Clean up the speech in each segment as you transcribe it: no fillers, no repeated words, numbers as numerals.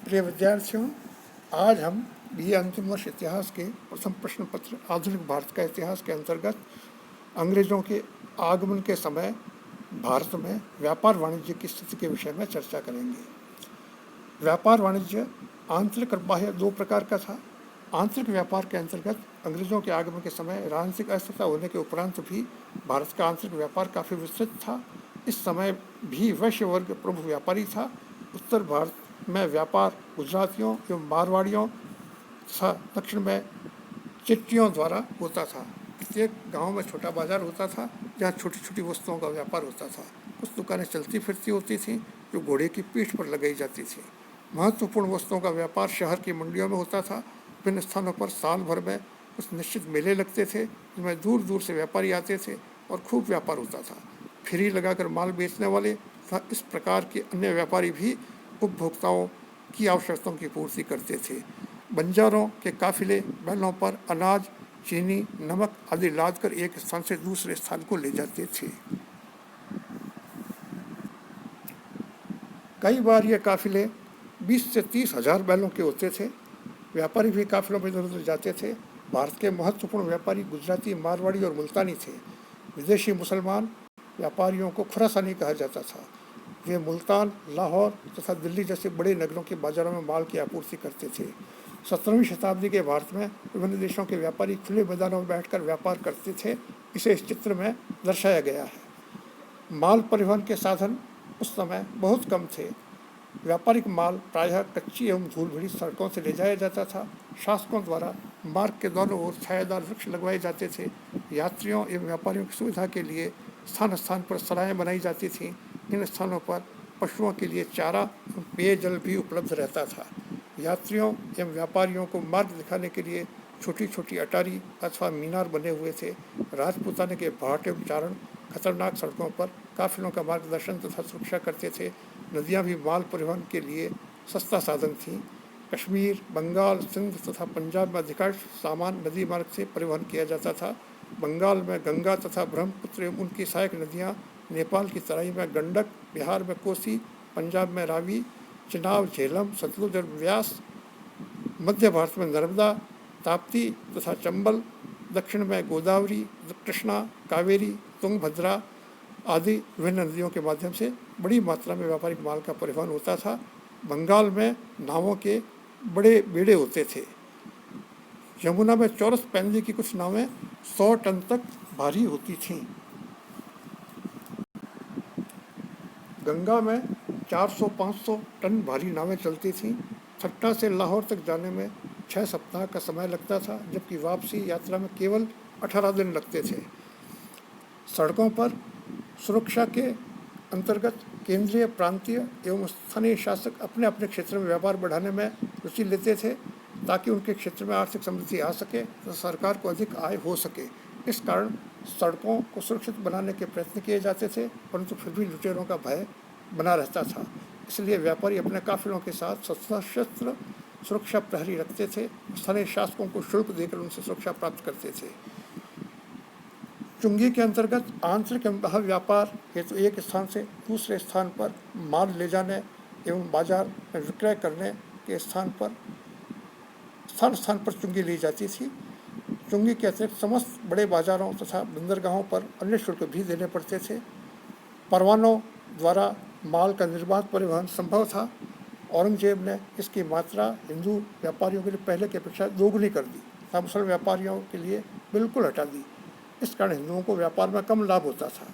प्रिय विद्यार्थियों, आज हम BA अंतिम वर्ष इतिहास के प्रथम प्रश्न पत्र आधुनिक भारत का इतिहास के अंतर्गत अंग्रेजों के आगमन के समय भारत में व्यापार वाणिज्य की स्थिति के विषय में चर्चा करेंगे। व्यापार वाणिज्य आंतरिक और बाह्य दो प्रकार का था। आंतरिक व्यापार के अंतर्गत अंग्रेजों के आगमन के समय राजनीतिक अस्थिरता होने के उपरांत भी भारत का आंतरिक व्यापार काफ़ी विस्तृत था। इस समय भी वैश्य वर्ग प्रमुख व्यापारी था। उत्तर भारत में व्यापार गुजरातियों एवं मारवाड़ियों तथा दक्षिण में चिट्टियों द्वारा होता था। प्रत्येक गांव में छोटा बाजार होता था जहां छोटी छोटी वस्तुओं का व्यापार होता था। कुछ दुकानें चलती फिरती होती थीं जो घोड़े की पीठ पर लगाई जाती थी। महत्वपूर्ण वस्तुओं का व्यापार शहर की मंडियों में होता था। विभिन्न स्थानों पर साल भर में कुछ निश्चित मेले लगते थे जिनमें दूर दूर से व्यापारी आते थे और खूब व्यापार होता था। फ्री लगाकर माल बेचने वाले तथा इस प्रकार के अन्य व्यापारी भी उपभोक्ताओं की आवश्यकताओं की पूर्ति करते थे। बंजारों के काफिले बैलों पर अनाज, चीनी, नमक आदि लाद कर एक स्थान से दूसरे स्थान को ले जाते थे। कई बार ये काफिले 20 से 30 हजार बैलों के होते थे। व्यापारी भी काफिलों में इधर उधर जाते थे। भारत के महत्वपूर्ण व्यापारी गुजराती, मारवाड़ी और मुल्तानी थे। विदेशी मुसलमान व्यापारियों को खुरासानी कहा जाता था। वे मुल्तान, लाहौर तथा दिल्ली जैसे बड़े नगरों के बाजारों में माल की आपूर्ति करते थे। 17वीं शताब्दी के भारत में विभिन्न देशों के व्यापारी खुले मैदानों में बैठकर व्यापार करते थे। इसे इस चित्र में दर्शाया गया है। माल परिवहन के साधन उस समय बहुत कम थे। व्यापारिक माल प्रायः कच्ची एवं धूल भरी सड़कों से ले जाया जाता था। शासकों द्वारा मार्ग के दोनों ओर छायादार वृक्ष लगवाए जाते थे। यात्रियों एवं व्यापारियों की सुविधा के लिए स्थान स्थान पर सराहें बनाई जाती थीं। इन स्थानों पर पशुओं के लिए चारा एवं पेयजल भी उपलब्ध रहता था। यात्रियों एवं व्यापारियों को मार्ग दिखाने के लिए छोटी छोटी अटारी अथवा मीनार बने हुए थे। राजपूताने के भाट एवं चारण खतरनाक सड़कों पर काफिलों का मार्गदर्शन तथा सुरक्षा करते थे। नदियाँ भी माल परिवहन के लिए सस्ता साधन थीं। कश्मीर, बंगाल, सिंध तथा पंजाब में अधिकांश सामान नदी मार्ग से परिवहन किया जाता था। बंगाल में गंगा तथा ब्रह्मपुत्र एवं उनकी सहायक नदियाँ, नेपाल की तराई में गंडक, बिहार में कोसी, पंजाब में रावी, चिनाब, झेलम, सतलुज और व्यास, मध्य भारत में नर्मदा, ताप्ती तथा चंबल, दक्षिण में गोदावरी, कृष्णा, कावेरी, तुंगभद्रा आदि विभिन्न नदियों के माध्यम से बड़ी मात्रा में व्यापारिक माल का परिवहन होता था। बंगाल में नावों के बड़े बेड़े होते थे। यमुना में चौरस पैंजे की कुछ नावें 100 टन तक भारी होती थीं। गंगा में 400-500 टन भारी नावें चलती थीं। छट्टा से लाहौर तक जाने में 6 सप्ताह का समय लगता था, जबकि वापसी यात्रा में केवल 18 दिन लगते थे। सड़कों पर सुरक्षा के अंतर्गत केंद्रीय, प्रांतीय एवं स्थानीय शासक अपने अपने क्षेत्र में व्यापार बढ़ाने में रुचि लेते थे ताकि उनके क्षेत्र में आर्थिक समृद्धि आ सके तो सरकार को अधिक आय हो सके। इस कारण सड़कों को सुरक्षित बनाने के प्रयत्न किए जाते थे, परंतु फिर भी लुटेरों का भय बना रहता था। इसलिए व्यापारी अपने काफिलों के साथ सशस्त्र सुरक्षा प्रहरी रखते थे। स्थानीय शासकों को शुल्क देकर उनसे सुरक्षा प्राप्त करते थे। चुंगी के अंतर्गत आंतरिक एवं बाह्य व्यापार हेतु एक स्थान से दूसरे स्थान पर माल ले जाने एवं बाजार में विक्रय करने के स्थान स्थान पर चुंगी ली जाती थी। चुंगी के अतिरिक्त समस्त बड़े बाजारों तथा बंदरगाहों पर अन्य शुल्क भी देने पड़ते थे। परवानों द्वारा माल का निर्बाध परिवहन संभव था। औरंगजेब ने इसकी मात्रा हिंदू व्यापारियों के लिए पहले की अपेक्षा दोगुनी कर दी तथा मुसलमान व्यापारियों के लिए बिल्कुल हटा दी। इस कारण हिंदुओं को व्यापार में कम लाभ होता था।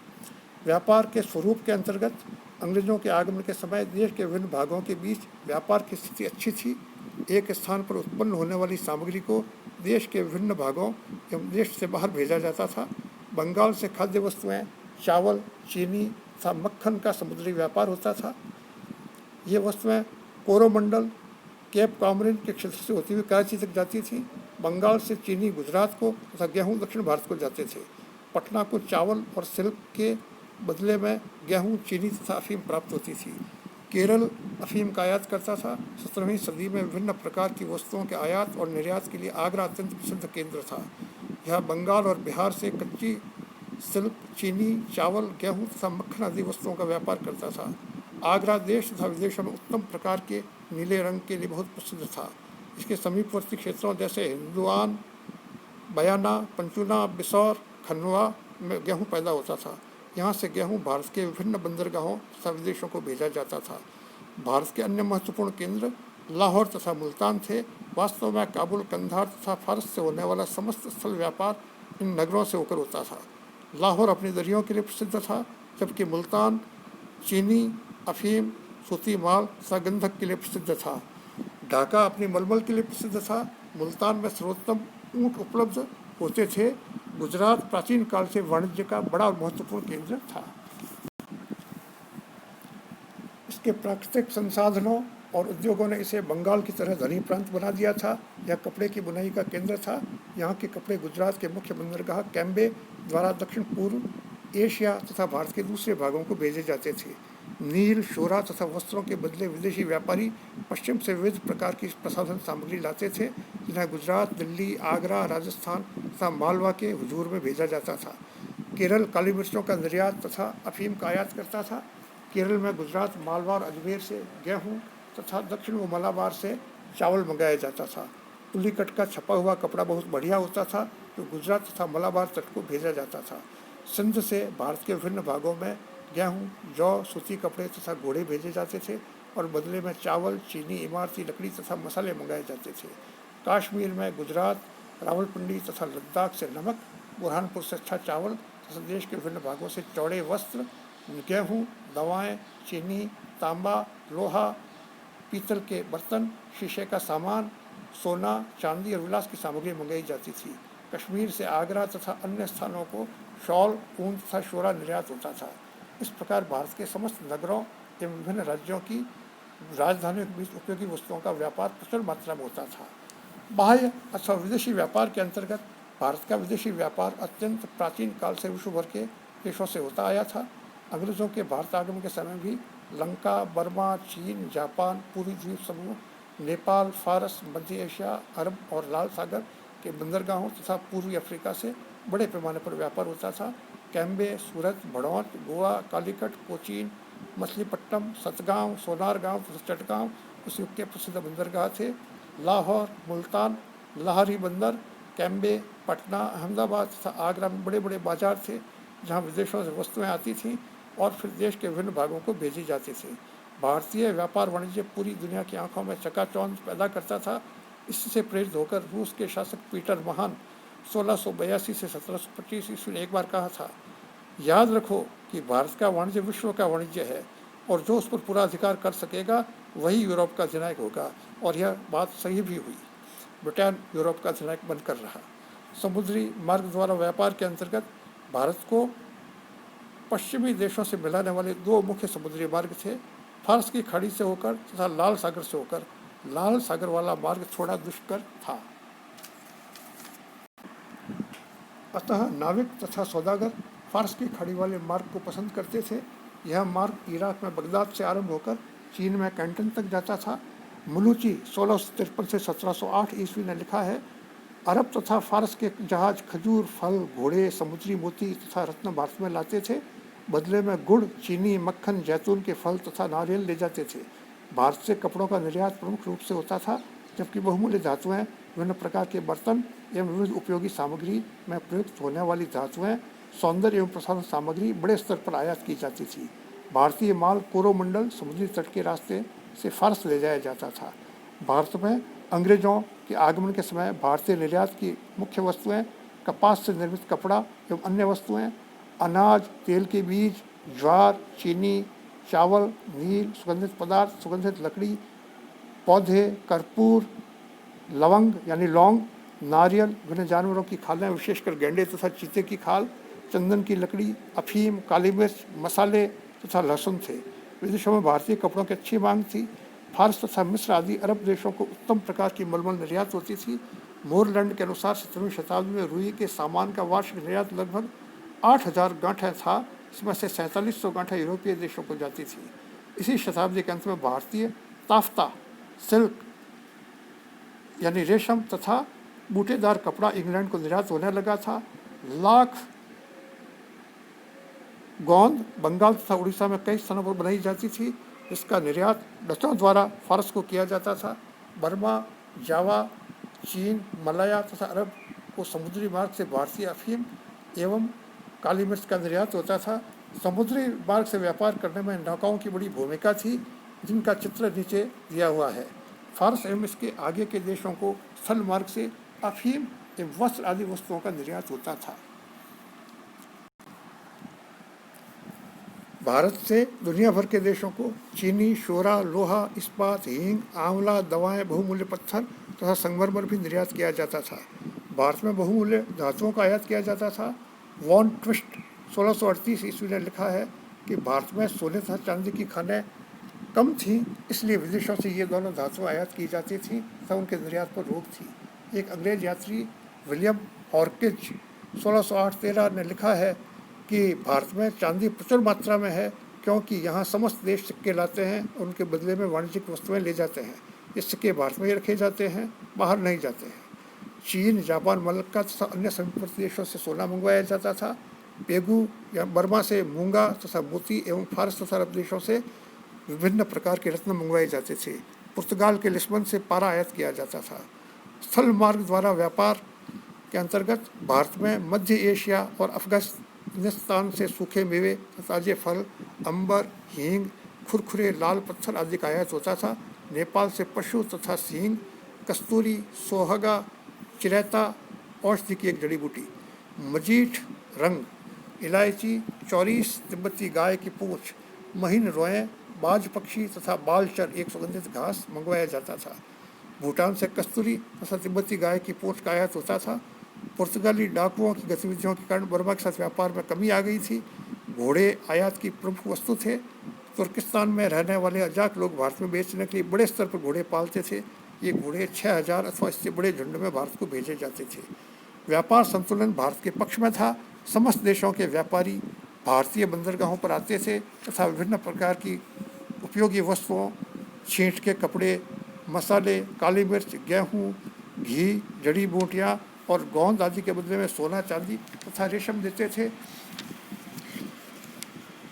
व्यापार के स्वरूप के अंतर्गत अंग्रेजों के आगमन के समय देश के विभिन्न भागों के बीच व्यापार की स्थिति अच्छी थी। एक स्थान पर उत्पन्न होने वाली सामग्री को देश के विभिन्न भागों एवं देश से बाहर भेजा जाता था। बंगाल से खाद्य वस्तुएं, चावल, चीनी तथा मक्खन का समुद्री व्यापार होता था। ये वस्तुएं कोरोमंडल, केप कॉमरिन के क्षेत्र से होती हुई कराची तक जाती थी। बंगाल से चीनी गुजरात को तथा गेहूं दक्षिण भारत को जाते थे। पटना को चावल और सिल्क के बदले में गेहूं, चीनी तथा अफीम प्राप्त होती थी। केरल अफीम का आयात करता था। 17वीं सदी में विभिन्न प्रकार की वस्तुओं के आयात और निर्यात के लिए आगरा अत्यंत प्रसिद्ध केंद्र था। यह बंगाल और बिहार से कच्ची सिल्क, चीनी, चावल, गेहूं तथा मक्खन आदि वस्तुओं का व्यापार करता था। आगरा देश तथा विदेशों में उत्तम प्रकार के नीले रंग के लिए बहुत प्रसिद्ध था। इसके समीपवर्ती क्षेत्रों जैसे हिंदुआन, बयाना, पंचूना, बिसौर, खनवा में गेहूँ पैदा होता था। यहाँ से गेहूँ भारत के विभिन्न बंदरगाहों तथा विदेशों को भेजा जाता था। भारत के अन्य महत्वपूर्ण केंद्र लाहौर तथा मुल्तान थे। वास्तव में काबुल, कंधार तथा फारस से होने वाला समस्त स्थल व्यापार इन नगरों से होकर होता था। लाहौर अपनी दरियों के लिए प्रसिद्ध था, जबकि मुल्तान चीनी, अफीम, सूती माल तथा गंधक के लिए प्रसिद्ध था। ढाका अपनी मलमल के लिए प्रसिद्ध था। मुल्तान में सर्वोत्तम ऊँट उपलब्ध होते थे। गुजरात प्राचीन काल से वाणिज्य का बड़ा और महत्वपूर्ण केंद्र था। इसके प्राकृतिक संसाधनों और उद्योगों ने इसे बंगाल की तरह धनी प्रांत बना दिया था। यह कपड़े की बुनाई का केंद्र था। यहाँ के कपड़े गुजरात के मुख्य बंदरगाह कैम्बे द्वारा दक्षिण पूर्व एशिया तथा भारत के दूसरे भागों को भेजे जाते थे। नील, शोरा तथा वस्त्रों के बदले विदेशी व्यापारी पश्चिम से विविध प्रकार की प्रसाधन सामग्री लाते थे, जिन्हें गुजरात, दिल्ली, आगरा, राजस्थान तथा मालवा के हुजूर में भेजा जाता था। केरल काली मिर्चों का निर्यात तथा अफीम का आयात करता था। केरल में गुजरात, मालवा और अजमेर से गेहूँ तथा दक्षिण व मलाबार से चावल मंगाया जाता था। उल्लीकट का छपा हुआ कपड़ा बहुत बढ़िया होता था, जो गुजरात तथा मलाबार तट को भेजा जाता था। सिंध से भारत के विभिन्न भागों में गेहूँ, जौ, सूती कपड़े तथा घोड़े भेजे जाते थे और बदले में चावल, चीनी, इमारती लकड़ी तथा मसाले मंगाए जाते थे। कश्मीर में गुजरात, रावलपिंडी तथा लद्दाख से नमक, बुरहानपुर से अच्छा चावल तथा देश के विभिन्न भागों से चौड़े वस्त्र, गेहूँ, दवाएं, चीनी, तांबा, लोहा, पीतल के बर्तन, शीशे का सामान, सोना, चांदी और विलास की सामग्री मंगाई जाती थी। कश्मीर से आगरा तथा अन्य स्थानों को शॉल, ऊन तथा शोरा निर्यात होता था। इस प्रकार भारत के समस्त नगरों एवं विभिन्न राज्यों की राजधानियों के बीच उपयोगी वस्तुओं का व्यापार प्रचुर मात्रा में होता था। बाह्य अथवा विदेशी व्यापार के अंतर्गत भारत का विदेशी व्यापार अत्यंत प्राचीन काल से विश्व भर के देशों से होता आया था। अंग्रेज़ों के भारत आगमन के समय भी लंका, बर्मा, चीन, जापान, पूर्वी द्वीप समूह, नेपाल, फारस, मध्य एशिया, अरब और लाल सागर के बंदरगाहों तथा पूर्वी अफ्रीका से बड़े पैमाने पर व्यापार होता था। कैम्बे, सूरत, भड़ौत, गोवा, कालीकट, कोचीन, मछलीपट्टनम, सतगांव, सोनारगांव तथा चटगांव उस युग के प्रसिद्ध बंदरगाह थे। लाहौर, मुल्तान, लाहौरी बंदर, कैम्बे, पटना, अहमदाबाद तथा आगरा में बड़े बड़े बाजार थे, जहाँ विदेशों से वस्तुएं आती थीं और फिर देश के विभिन्न भागों को भेजी जाती थी। भारतीय व्यापार वाणिज्य पूरी दुनिया की आंखों में चकाचौंध पैदा करता था। इससे प्रेरित होकर रूस के शासक पीटर महान 1682 से 1725 ईस्वी ने एक बार कहा था, याद रखो कि भारत का वाणिज्य विश्व का वाणिज्य है और जो उस पर पूरा अधिकार कर सकेगा वही यूरोप का अधिनायक होगा। और यह बात सही भी हुई। ब्रिटेन यूरोप का अधिनायक बनकर रहा। समुद्री मार्ग द्वारा व्यापार के अंतर्गत भारत को पश्चिमी देशों से मिलाने वाले दो मुख्य समुद्री मार्ग थे, फारस की खाड़ी से होकर तथा लाल सागर से होकर। लाल सागर वाला मार्ग थोड़ा दुष्कर था। अतः नाविक तथा सौदागर फारस की खाड़ी वाले मार्ग को पसंद करते थे। यह मार्ग इराक में बगदाद से आरंभ होकर चीन में कैंटन तक जाता था। मुलूची 1653 से 1708 ईस्वी ने लिखा है, अरब तथा फारस के जहाज खजूर, फल, घोड़े, समुद्री मोती तथा रत्न भारत में लाते थे। बदले में गुड़, चीनी, मक्खन, जैतून के फल तथा नारियल ले जाते थे। भारत से कपड़ों का निर्यात प्रमुख रूप से होता था, जबकि बहुमूल्य धातुएं, विभिन्न प्रकार के बर्तन एवं विविध उपयोगी सामग्री में प्रयुक्त होने वाली धातुएं, सौंदर्य एवं प्रसाधन सामग्री बड़े स्तर पर आयात की जाती थी। भारतीय माल कोरोमंडल समुद्री तट के रास्ते से फारस ले जाया जाता था। भारत में अंग्रेजों के आगमन के समय भारतीय निर्यात की मुख्य वस्तुएं कपास से निर्मित कपड़ा एवं अन्य वस्तुएं, अनाज, तेल के बीज, ज्वार, चीनी, चावल, नील, सुगंधित पदार्थ, सुगंधित लकड़ी, पौधे, कर्पूर, लवंग यानी लौंग, नारियल, विभिन्न जानवरों की खालें, विशेषकर गैंडे तथा चीते की खाल, चंदन की लकड़ी, अफीम, काली मिर्च, मसाले तथा लहसुन थे। विदेशों में भारतीय कपड़ों की अच्छी मांग थी। फारस तथा मिस्र आदि अरब देशों को उत्तम प्रकार की मलमल निर्यात होती थी। मोरलैंड के अनुसार 17वीं शताब्दी में रुई के सामान का वार्षिक निर्यात लगभग 8000 गांठें था। इसमें से 4700 गांठें यूरोपीय देशों को जाती थी। इसी शताब्दी के अंत में भारतीय ताफ्ता, सिल्क यानी रेशम तथा बूटेदार कपड़ा इंग्लैंड को निर्यात होने लगा था। लाख गोंद बंगाल तथा उड़ीसा में कई स्थानों पर बनाई जाती थी। इसका निर्यात डचों द्वारा फारस को किया जाता था। बर्मा, जावा, चीन, मलाया तथा अरब को समुद्री मार्ग से भारतीय अफीम एवं काली मिर्च का निर्यात होता था। समुद्री मार्ग से व्यापार करने में नौकाओं की बड़ी भूमिका थी, जिनका चित्र नीचे दिया हुआ है। फारस एवं इसके आगे के देशों को स्थल मार्ग से अफीम एवं वस्त्र आदि वस्तुओं का निर्यात होता था। भारत से दुनिया भर के देशों को चीनी, शोरा, लोहा, इस्पात, हींग, आंवला, दवाएं, बहुमूल्य पत्थर तथा संगमरमर भी निर्यात किया जाता था। भारत में बहुमूल्य धातुओं का आयात किया जाता था। वॉन ट्विस्ट 1638 ईस्वी ने लिखा है कि भारत में सोने तथा चांदी की खानें कम थीं, इसलिए विदेशों से ये दोनों धातुएं आयात की जाती थीं तथा उनके निर्यात पर रोक थी। एक अंग्रेज यात्री विलियम हॉर्किज 1608-13 ने लिखा है कि भारत में चांदी प्रचुर मात्रा में है, क्योंकि यहाँ समस्त देश सिक्के लाते हैं और उनके बदले में वाणिज्यिक वस्तुएं ले जाते हैं। ये सिक्के भारत में ही रखे जाते हैं, बाहर नहीं जाते हैं। चीन, जापान, मलक्का तथा अन्य समीपवर्ती देशों से सोना मंगवाया जाता था। पेगू या बर्मा से मूंगा तथा मोती एवं फारस तथा अरब देशों से विभिन्न प्रकार के रत्न मंगवाए जाते थे। पुर्तगाल के लिस्बन से पारा आयात किया जाता था। स्थल मार्ग द्वारा व्यापार के अंतर्गत भारत में मध्य एशिया और अफगानिस्तान से सूखे मेवे, ताजे फल, अंबर, हींग, खुरखुरे, लाल पत्थर आदि का आयात होता था। नेपाल से पशु तथा सींग, कस्तूरी, सोहगा, चिरैता औषधि की एक जड़ी बूटी, मजीठ, रंग, इलायची, चौरीस, तिब्बती गाय की पूंछ, महीन रोएं, बाज पक्षी तथा बालचर एक सुगंधित घास मंगवाया जाता था। भूटान से कस्तूरी तथा तिब्बती गाय की पूंछ का आयात होता था। पुर्तगाली डाकुओं की गतिविधियों के कारण बर्मा के साथ व्यापार में कमी आ गई थी। घोड़े आयात की प्रमुख वस्तु थे। तुर्किस्तान में रहने वाले अजाक लोग भारत में बेचने के लिए बड़े स्तर पर घोड़े पालते थे। ये घोड़े 6000 अथवा इससे बड़े झुंड में भारत को भेजे जाते थे। व्यापार संतुलन भारत के पक्ष में था। समस्त देशों के व्यापारी भारतीय बंदरगाहों पर आते थे तथा विभिन्न प्रकार की उपयोगी वस्तुओं, छींट के कपड़े, मसाले, काली मिर्च, गेहूँ, घी, जड़ी बूटियाँ और गोंद आदि के बदले में सोना, चांदी तथा रेशम देते थे।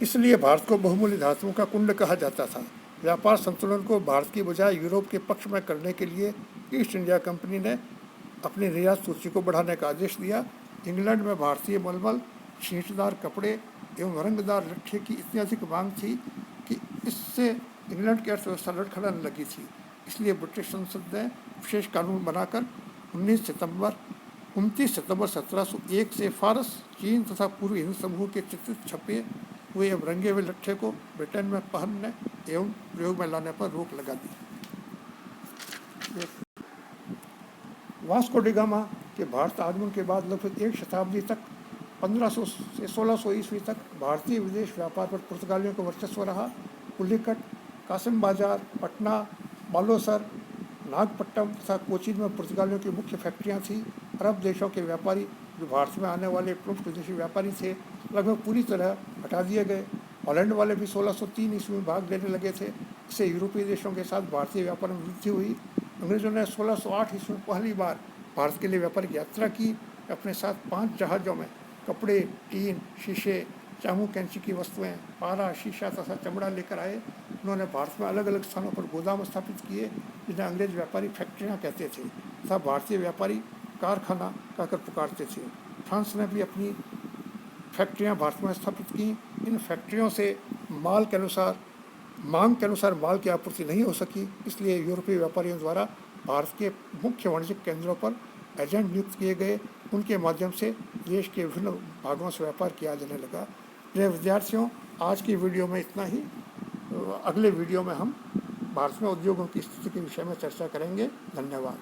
इसलिए भारत को बहुमूल्य धातुओं का कुंड कहा जाता था। व्यापार संतुलन को भारत की बजाय यूरोप के पक्ष में करने के लिए ईस्ट इंडिया कंपनी ने अपनी निर्यात सूची को बढ़ाने का आदेश दिया। इंग्लैंड में भारतीय मलमल, छींटदार कपड़े एवं रंगदार लट्ठे की इतनी अधिक मांग थी कि इससे इंग्लैंड की अर्थव्यवस्था लड़खड़ाने लगी थी। इसलिए ब्रिटिश संसद ने विशेष कानून बनाकर 29 सितंबर 1701 से फारस, चीन तथा पूर्वी हिंद समूह के चित्रित छपे हुए एवं रंगे हुए लट्ठे को ब्रिटेन में पहनने एवं प्रयोग में लाने पर रोक लगा दी। वास्को डी गामा के भारत आगमन के बाद लगभग एक शताब्दी तक 1500 से 1600 ईस्वी तक भारतीय विदेश व्यापार पर पुर्तगालियों का वर्चस्व रहा। पुलिकट, कासिम बाजार, पटना, बालोसर, नागपट्टनम तथा कोचीन में पुर्तगालियों की मुख्य फैक्ट्रियाँ थीं। अरब देशों के व्यापारी जो भारत में आने वाले प्रमुख विदेशी व्यापारी थे, लगभग पूरी तरह हटा दिए गए। हॉलैंड वाले भी 1603 ईस्वी में भाग लेने लगे थे। इससे यूरोपीय देशों के साथ भारतीय व्यापार में वृद्धि हुई। अंग्रेजों ने 1608 ईस्वी में पहली बार भारत के लिए व्यापारिक यात्रा की। अपने साथ 5 जहाज़ों में कपड़े, टीन, शीशे, चामू कैंची की वस्तुएं, पारा, शीशा तथा चमड़ा लेकर आए। उन्होंने भारत में अलग अलग स्थानों पर गोदाम स्थापित किए, जिन्हें अंग्रेज व्यापारी फैक्ट्रियाँ कहते थे तथा भारतीय व्यापारी कारखाना कहकर पुकारते थे। फ्रांस ने भी अपनी फैक्ट्रियाँ भारत में स्थापित की। इन फैक्ट्रियों से मांग के अनुसार माल की आपूर्ति नहीं हो सकी, इसलिए यूरोपीय व्यापारियों द्वारा भारत के मुख्य वाणिज्यिक केंद्रों पर एजेंट नियुक्त किए गए। उनके माध्यम से देश के विभिन्न भागों से व्यापार किया जाने लगा। प्रिय विद्यार्थियों, आज की वीडियो में इतना ही। अगले वीडियो में हम भारत में उद्योगों की स्थिति के विषय में चर्चा करेंगे। धन्यवाद।